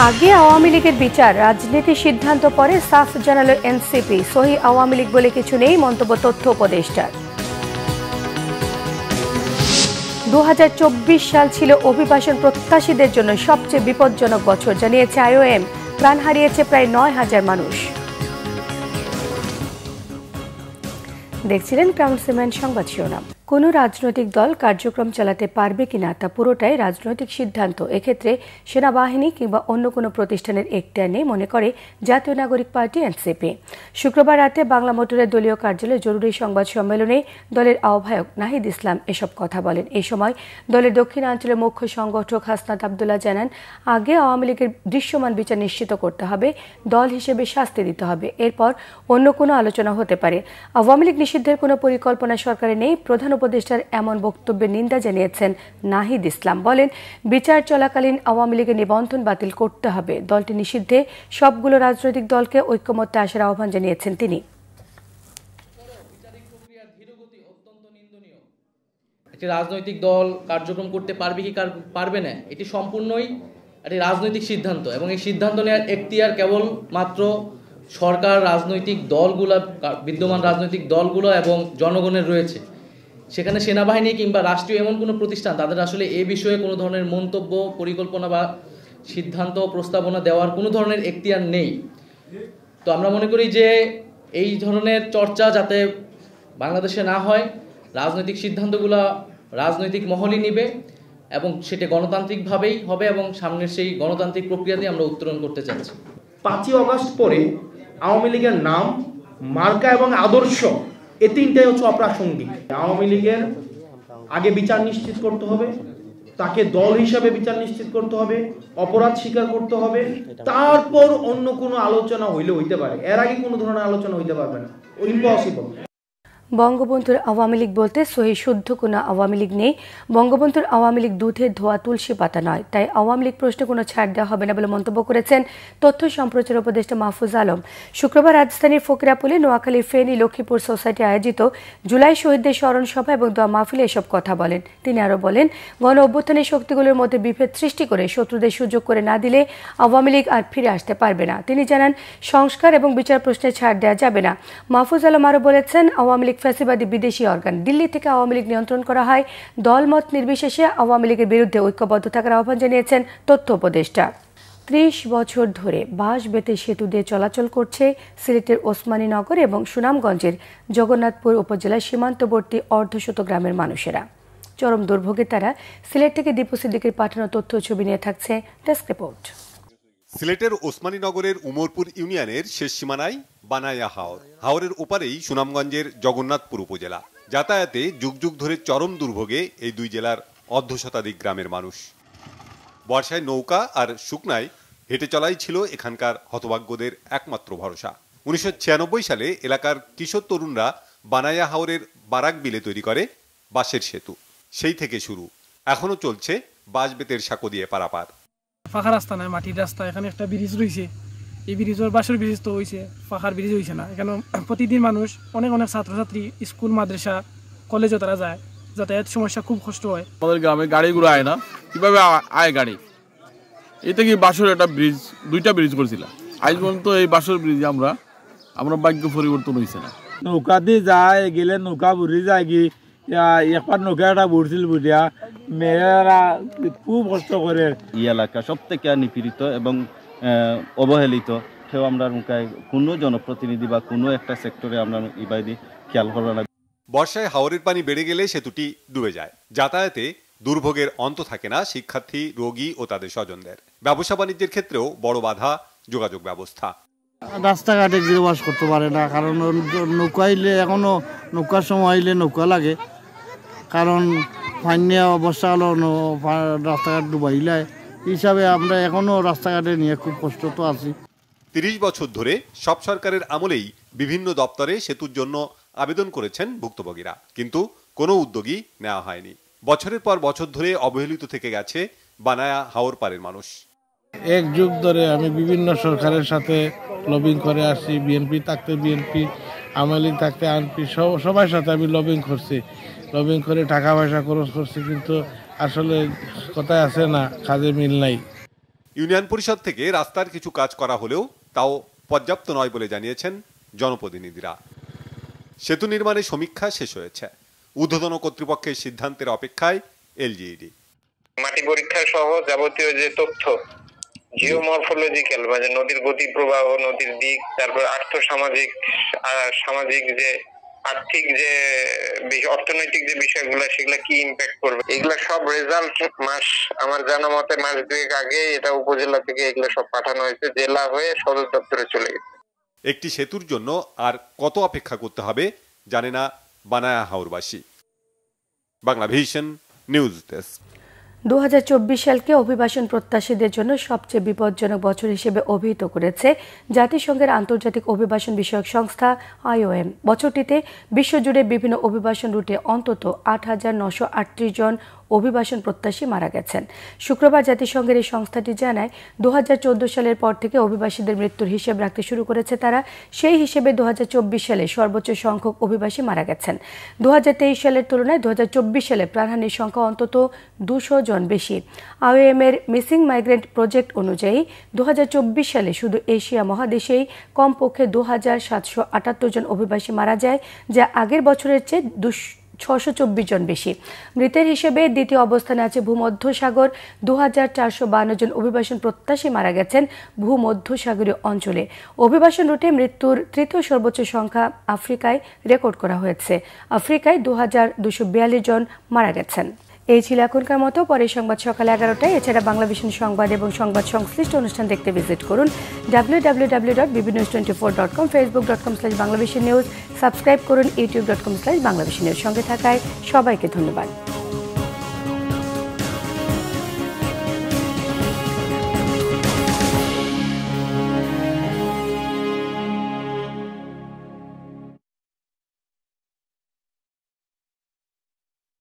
আগে আওয়ামী লীগের বিচার রাজনীতির সিদ্ধান্ত পরে সাফ জানালো এনসিপি। সহি আওয়ামী লীগ বলে কিছু নেই, মন্তব্য তথ্য উপদেষ্টার। 2024 সাল ছিল অভিবাসন প্রত্যাশীদের জন্য সবচেয়ে বিপজ্জনক বছর, জানিয়েছে আইওএম। প্রাণ হারিয়েছে প্রায় 9,000 মানুষ। দেখছিলেন ক্রাউন সিমেন্ট সংবাদ শিরোনাম। কোনো রাজনৈতিক দল কার্যক্রম চালাতে পারবে কিনা তা পুরোটাই রাজনৈতিক সিদ্ধান্ত। এক্ষেত্রে সেনাবাহিনী কিংবা অন্য কোনো প্রতিষ্ঠানের এখতিয়ার নেই, মনে করে জাতীয় নাগরিক পার্টি এনসিপি। শুক্রবার রাতে বাংলা মোটরের দলীয় কার্যালয়ে জরুরি সংবাদ সম্মেলনে দলের আহ্বায়ক নাহিদ ইসলাম এসব কথা বলেন। এই সময় দলের দক্ষিণাঞ্চলের মুখ্য সংগঠক হাসনাত আবদুল্লাহ জানান, আগে আওয়ামী লীগের দৃশ্যমান বিচার নিশ্চিত করতে হবে, দল হিসেবে শাস্তি দিতে হবে, এরপর অন্য কোনো আলোচনা হতে পারে। আওয়ামী লীগ নিষিদ্ধের কোনো পরিকল্পনা সরকারে নেই। প্রধান উপদেষ্টার এমন বক্তব্যের নিন্দা জানিয়েছেন নাহিদ ইসলাম। বলেন, বিচার চলাকালীন আওয়ামী লীগের নিবন্ধন বাতিল করতে হবে। দলটি নিষিদ্ধে সবগুলো রাজনৈতিক দলকে ঐক্যমত্যে আসার আহ্বান জানিয়েছেন তিনি। একটি রাজনৈতিক দল কার্যক্রম করতে পারবে কি পারবে না, এটি সম্পূর্ণই একটি রাজনৈতিক সিদ্ধান্ত এবং এই সিদ্ধান্ত নেওয়ার এখতিয়ার কেবল মাত্র সরকার, রাজনৈতিক দলগুলো, বিদ্যমান রাজনৈতিক দলগুলো এবং জনগণের রয়েছে। সেখানে সেনাবাহিনী কিংবা রাষ্ট্রীয় এমন কোনো প্রতিষ্ঠান তাদের আসলে এই বিষয়ে কোনো ধরনের মন্তব্য, পরিকল্পনা বা সিদ্ধান্ত প্রস্তাবনা দেওয়ার কোনো ধরনের এখতিয়ার নেই। তো আমরা মনে করি যে এই ধরনের চর্চা যাতে বাংলাদেশে না হয়, রাজনৈতিক সিদ্ধান্তগুলো রাজনৈতিক মহলই নিবে এবং সেটা গণতান্ত্রিকভাবেই হবে এবং সামনের সেই গণতান্ত্রিক প্রক্রিয়াতে আমরা উত্তরণ করতে চাচ্ছি। 5ই আগস্ট পরে আওয়ামী লীগের নাম, মার্কা এবং আদর্শ এই তিনটাই হচ্ছে অপ্রাসঙ্গিক। আওয়ামী লীগের আগে বিচার নিশ্চিত করতে হবে, তাকে দল হিসাবে বিচার নিশ্চিত করতে হবে, অপরাধ স্বীকার করতে হবে, তারপর অন্য কোনো আলোচনা হইতে পারে। এর আগে কোনো ধরনের আলোচনা হইতে পারবে না, ইম্পসিবল। বঙ্গবন্ধুর আওয়ামী লীগ বলতে সহি শুদ্ধ কোনো আওয়ামী লীগ নেই। বঙ্গবন্ধুর আওয়ামী লীগ দুধের ধোয়া তুলসী পাতা নয়, তাই আওয়ামী লীগ প্রশ্নে কোনো ছাড় দেওয়া হবে না বলে মন্তব্য করেছেন তথ্য সম্প্রচার উপদেষ্টা মাহফুজ আলম। শুক্রবার রাজধানীর ফকিরাপুলে, নোয়াখালীর ফেনী, লক্ষ্মীপুর সোসাইটি আয়োজিত জুলাই শহীদদের স্মরণ সভা এবং দোয়া মাহফিলে এসব কথা বলেন। তিনি আরও বলেন, গণ অভ্যুত্থানের শক্তিগুলোর মধ্যে বিভেদ সৃষ্টি করে শত্রুদের সুযোগ করে না দিলে আওয়ামী লীগ আর ফিরে আসতে পারবে না। তিনি জানান, সংস্কার এবং বিচার প্রশ্নে ছাড় দেওয়া যাবে না। মাহফুজ আলম আরও বলেছেন, আওয়ামী লীগ ফ্যাসিবাদী বিদেশি অর্গান। দিল্লি থেকে আওয়ামী লীগ নিয়ন্ত্রণ করা হয়। দলমত নির্বিশেষে আওয়ামী লীগের বিরুদ্ধে ঐক্যবদ্ধ থাকার আহ্বান জানিয়েছেন তথ্য উপদেষ্টা। 30 বছর ধরে বাঁশ বেতে সেতু দিয়ে চলাচল করছে সিলেটের ওসমানীনগর এবং সুনামগঞ্জের জগন্নাথপুর উপজেলার সীমান্তবর্তী অর্ধশত গ্রামের মানুষেরা। চরম দুর্ভোগে তারা। সিলেট থেকে দীপু সিদ্দিকের পাঠানো তথ্য ছবি নিয়ে থাকছে ডেস্ক রিপোর্ট। সিলেটের ওসমানীনগরের উমরপুর ইউনিয়নের শেষ সীমানায় বানায়া হাওর। হাওরের ওপারেই সুনামগঞ্জের জগন্নাথপুর উপজেলা। যাতায়াতে যুগ যুগ ধরে চরম দুর্ভোগে এই দুই জেলার অর্ধশতাধিক গ্রামের মানুষ। বর্ষায় নৌকা আর শুকনায় হেঁটে চলাই ছিল এখানকার হতভাগ্যদের একমাত্র ভরসা। 1996 সালে এলাকার কিশোর তরুণরা বানায়া হাওরের বারাক বিলে তৈরি করে বাঁশের সেতু। সেই থেকে শুরু, এখনো চলছে বাঁশ বেতের সাঁকো দিয়ে পারাপার। ফাঁকা রাস্তা নয়, মাটির রাস্তা। এখানে একটা ব্রিজ রয়েছে, এই ব্রিজের বাঁশের ব্রিজ তো হয়েছে, ফাঁকার ব্রিজ হয়েছে না। এখানে প্রতিদিন মানুষ, অনেক ছাত্রছাত্রী স্কুল, মাদ্রাসা, কলেজও তারা যায়। যাতায়াত সমস্যা খুব কষ্ট হয়। আমাদের গ্রামে গাড়িগুলো আয় না, কিভাবে আয় গাড়ি? এটা কি বাঁশের একটা ব্রিজ, 2টা ব্রিজ করছিলাম। আজ পর্যন্ত এই বাঁশের ব্রিজ আমরা ভাগ্য পরিবর্তন হয়েছে না। নৌকা দিয়ে যায় গেলে নৌকা বুড়ি যায় কি, একবার নৌকা একটা বুড়ছিল বুড়িয়া, মেয়েরা খুব কষ্ট করে। এই এলাকা সব থেকে নিপীড়িত এবং অবহেলিত। কেউ আমরা কোনো জনপ্রতিনিধি বা কোনো একটা সেক্টরে আমরা ইবাদি খেয়াল করবো না। বর্ষায় হাওরের পানি বেড়ে গেলে সেতুটি ডুবে যায়। যাতায়াতে দুর্ভোগের অন্ত থাকে না শিক্ষার্থী, রোগী ও তাদের স্বজনদের। ব্যবসা বাণিজ্যের ক্ষেত্রেও বড় বাধা যোগাযোগ ব্যবস্থা। রাস্তাঘাটে বাস করতে পারে না, কারণ নৌকা আইলে, এখনো নৌকার সময় আইলে নৌকা লাগে, কারণ পানীয় অবস্থা হলো রাস্তাঘাট ডুবাইলে। হিসাবে আমরা এখনো রাস্তাঘাটে নিয়ে খুব কষ্ট তো আছি। 30 বছর ধরে সব সরকারের আমলেই বিভিন্ন দপ্তরে সেতুর জন্য আবেদন করেছেন ভুক্তভোগীরা, কিন্তু কোনো উদ্যোগই নেওয়া হয়নি। বছরের পর বছর ধরে অবহেলিত থেকে গেছে বানায়া হাওর পারের মানুষ। এক যুগ ধরে আমি বিভিন্ন সরকারের সাথে লবিং করে আসছি। বিএনপি থাকতে বিএনপি, আওয়ামী লীগ থাকতে আওয়ামী, সবার সাথে আমি লবিং করছি। লবিং করে টাকা পয়সা খরচ করছি, কিন্তু আসলে কথায় আছে না, কাজে মিল নাই। ইউনিয়ন পরিষদ থেকে রাস্তার কিছু কাজ করা হলেও তাও পর্যাপ্ত নয় বলে জানিয়েছেন জনপ্রতিনিধিরা। সেতু নির্মাণের সমীক্ষা শেষ হয়েছে, ঊর্ধ্বতন কর্তৃপক্ষের সিদ্ধান্তের অপেক্ষায় এলজিইডি। মাটি পরীক্ষা সহ যাবতীয় যে তথ্য, জিওমরফোলজিক্যাল মানে নদীর গতি প্রবাহ, নদীর দিক, তারপর সামাজিক যে আর্থিক যে অর্থনৈতিক যে বিষয়গুলো, সেগুলো কি ইম্প্যাক্ট করবে, এগুলা সব রেজাল্ট আমার জানা মতে মাস দুয়েক আগে এটা উপজেলা থেকে এগুলো সব পাঠানো হয়েছে, জেলা হয়ে সদর দপ্তরে চলে গেছে। একটি সেতুর জন্য আর কত অপেক্ষা করতে হবে জানে না বানায়া হাওরবাসী। Banglavision news desk. 2024 সালকে অভিবাসন প্রত্যাশীদের জন্য সবচেয়ে বিপজ্জনক বছর হিসেবে অভিহিত করেছে জাতিসংঘের আন্তর্জাতিক অভিবাসন বিষয়ক সংস্থা IOM। বছরটিতে বিশ্বজুড়ে বিভিন্ন অভিবাসন রুটে অন্তত 8,938 জন অভিবাসন প্রত্যাশী মারা গেছেন। শুক্রবার জাতিসংঘের এই সংস্থাটি জানায় 2014 সালের পর থেকে অভিবাসীদের মৃত্যুর হিসেব রাখতে শুরু করেছে তারা। সেই হিসেবে 2024 সালে সর্বোচ্চ সংখ্যক অভিবাসী মারা গেছেন। 2023 সালের তুলনায় 2024 সালে প্রাণহানির সংখ্যা অন্তত 200 জন বেশি। IOM এর মিসিং মাইগ্রেন্ট প্রজেক্ট অনুযায়ী 2024 সালে শুধু এশিয়া মহাদেশেই কমপক্ষে 2,778 জন অভিবাসী মারা যায়, যা আগের বছরের চেয়ে 624 জন বেশি। মৃতের হিসেবে দ্বিতীয় অবস্থানে আছে ভূমধ্যসাগর। 2,452 জন অভিবাসন প্রত্যাশী মারা গেছেন ভূমধ্যসাগরীয় অঞ্চলে। অভিবাসন রুটে মৃত্যুর তৃতীয় সর্বোচ্চ সংখ্যা আফ্রিকায় রেকর্ড করা হয়েছে। আফ্রিকায় 2,242 জন মারা গেছেন। এই ছিল এখনকার মতো। পরের সংবাদ সকাল 11টায়। এছাড়া বাংলাভিশন সংবাদ এবং সংবাদ সংশ্লিষ্ট অনুষ্ঠান দেখতে ভিজিট করুন www.bbnews24.com, facebook.com/banglavision news, সাবস্ক্রাইব করুন youtube.com/banglavision news। সঙ্গে থাকায় সবাইকে ধন্যবাদ।